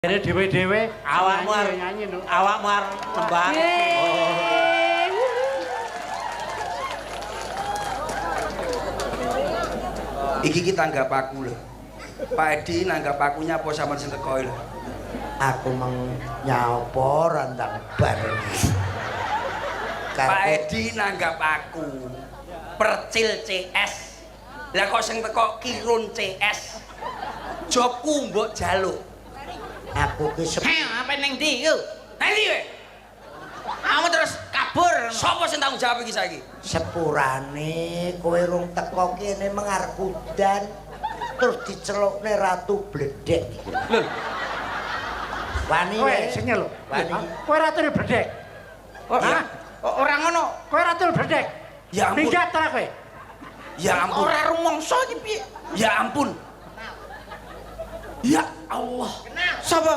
Ini dewe-dewe awakmu arep nyanyi lho. Awakmu arep nembang. Iki kita nanggap aku lho. Pak Edi nanggap aku nyapa sampean sing teko lho. Aku nyapa randang bareng. Pak Edi nanggap aku Percil CS. Lah kok sing teko Kirun CS. Jobku mbok jaluk. Aku ki Apa ning ndi yo? Nang ndi kowe? Kamu terus kabur. Sapa sing tanggung jawab iki saiki? sepurane kowe rung teko kene mengarep udan terus dicelukne Ratu Bledek. Lho, Wani Kowe wae. sing lho. Wani. Kowe ratu bledek. ya, Ora ngono. Kowe ratu bledek. Ya ampun. Minggat ta kowe? ya ampun. Ora rumangsa iki piye? Ya ampun. Ya Allah. Sapa?